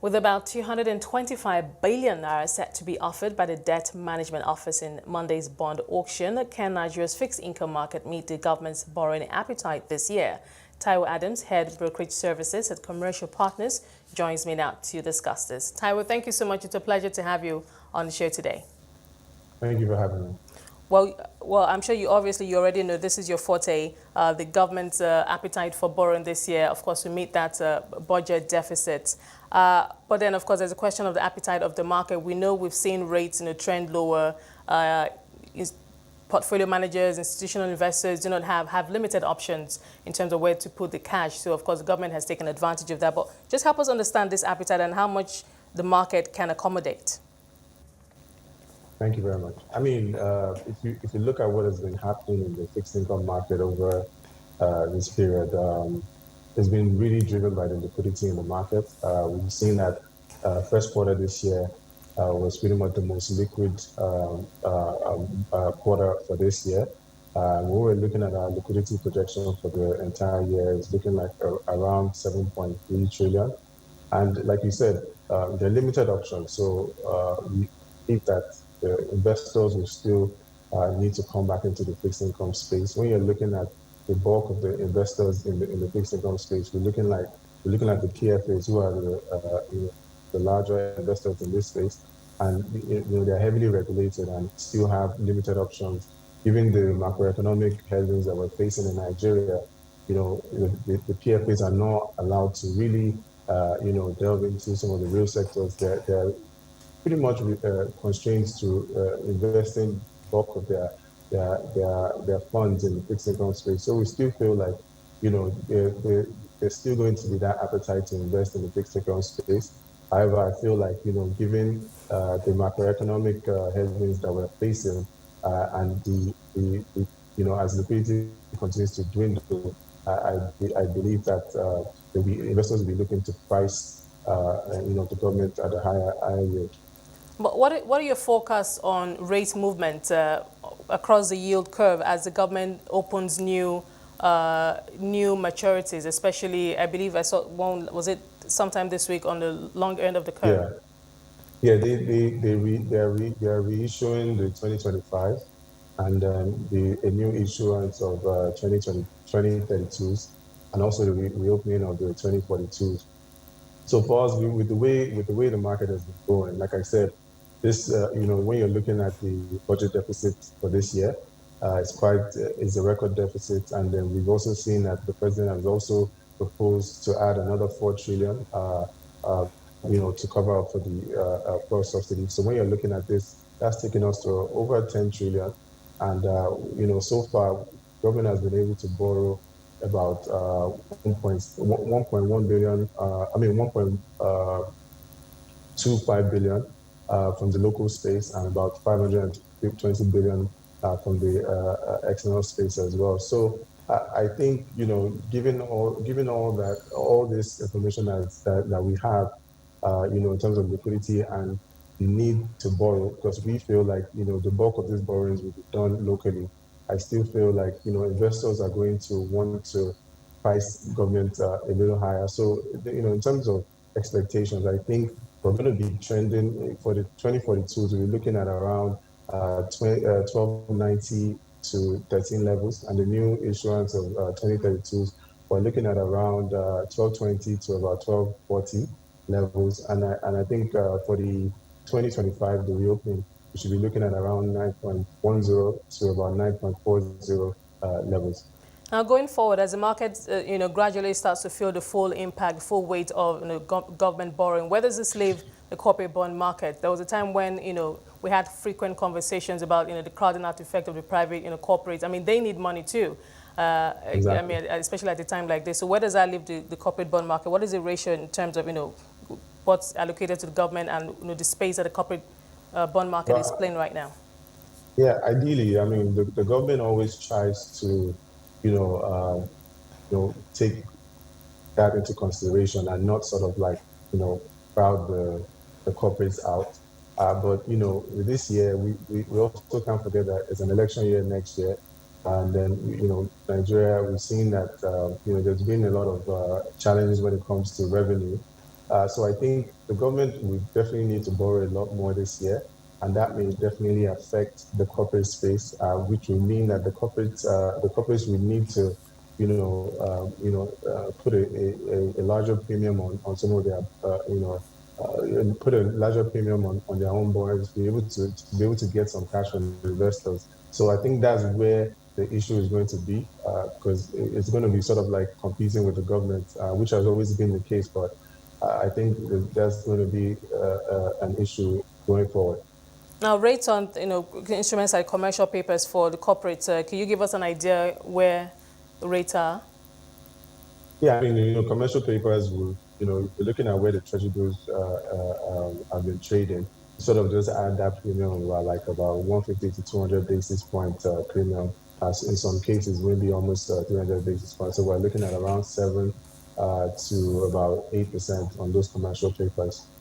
With about 225 billion naira set to be offered by the Debt Management Office in Monday's bond auction, can Nigeria's fixed income market meet the government's borrowing appetite this year? Taiwo Adams, head brokerage services at Commercial Partners, joins me now to discuss this. Taiwo, thank you so much. It's a pleasure to have you on the show today. Thank you for having me. Well, I'm sure you already know this is your forte. The government's appetite for borrowing this year, of course, to meet that budget deficit. But then, of course, there's a question of the appetite of the market. We know we've seen rates trend lower. Portfolio managers, institutional investors do not have limited options in terms of where to put the cash. So, of course, the government has taken advantage of that. But just help us understand this appetite and how much the market can accommodate. Thank you very much. I mean, if you look at what has been happening in the fixed income market over this period, it's been really driven by the liquidity in the market. We've seen that first quarter this year was pretty much the most liquid quarter for this year. When we're looking at our liquidity projection for the entire year, it's looking like around 7.3 trillion. And like you said, there are limited options. So we think that the investors will still need to come back into the fixed income space. When you're looking at the bulk of the investors in the fixed income space, we're looking at the PFAs, who are the larger investors in this space, and they're heavily regulated and still have limited options. Given the macroeconomic headwinds that we're facing in Nigeria, the PFAs are not allowed to really delve into some of the real sectors. They're pretty much constrained to investing bulk of their funds in the fixed income space. So we still feel like, there's still going to be that appetite to invest in the fixed income space. However, I feel like, given the macroeconomic headwinds that we're facing and as liquidity continues to dwindle, I believe that investors will be looking to price, the government at a higher rate. But what are your forecasts on rate movement across the yield curve as the government opens new maturities, especially, I believe I saw one, was it sometime this week on the long end of the curve? Yeah, they are reissuing the 2025 and a new issuance of 2032s and also the reopening of the 2042s. So for us, with the way the market has been going, like I said, this when you're looking at the budget deficit for this year, it's a record deficit, and then we've also seen that the president has also proposed to add another 4 trillion, to cover up for the fuel subsidy. So when you're looking at this, that's taking us to over 10 trillion, and so far, government has been able to borrow about 1.1 billion. 1.25 billion from the local space and about 520 billion from the external space as well. So I think, given all this information that we have, in terms of liquidity and the need to borrow, because we feel like, the bulk of these borrowings will be done locally. I still feel like, investors are going to want to price government a little higher. So, in terms of expectations, I think we're going to be trending for the 2042s. We're looking at around 1290 to 13 levels, and the new issuance of 2032s, we're looking at around 1220 to about 1240 levels. And I think for the 2025, the reopening, we should be looking at around 9.10 to about 9.40 levels. Now, going forward, as the market, gradually starts to feel the full impact, full weight of government borrowing, where does this leave the corporate bond market? There was a time when, we had frequent conversations about, the crowding out effect of the private, corporates. I mean, they need money too. Exactly. I mean, especially at a time like this. So where does that leave the corporate bond market? What is the ratio in terms of, what's allocated to the government and, the space that the corporate bond market is playing right now? Yeah, ideally, I mean, the government always tries to, take that into consideration and not sort of like, crowd the corporates out. But, this year, we also can't forget that it's an election year next year. And then, Nigeria, we've seen that, there's been a lot of challenges when it comes to revenue. So I think the government will definitely need to borrow a lot more this year, and that may definitely affect the corporate space, which will mean that the corporates will need to, put a larger premium on some of their, put a larger premium on their own bonds, be able to get some cash from investors. So I think that's where the issue is going to be, because it's going to be sort of like competing with the government, which has always been the case, but I think that's going to be an issue going forward. Now, rates on instruments like commercial papers for the corporates. Can you give us an idea where the rates are? Yeah, I mean, commercial papers will, you're looking at where the treasury bills have been trading. Sort of just add that premium like about 150 to 200 basis point premium. As in some cases, maybe almost 300 basis points. So we're looking at around 7 to about 8% on those commercial papers.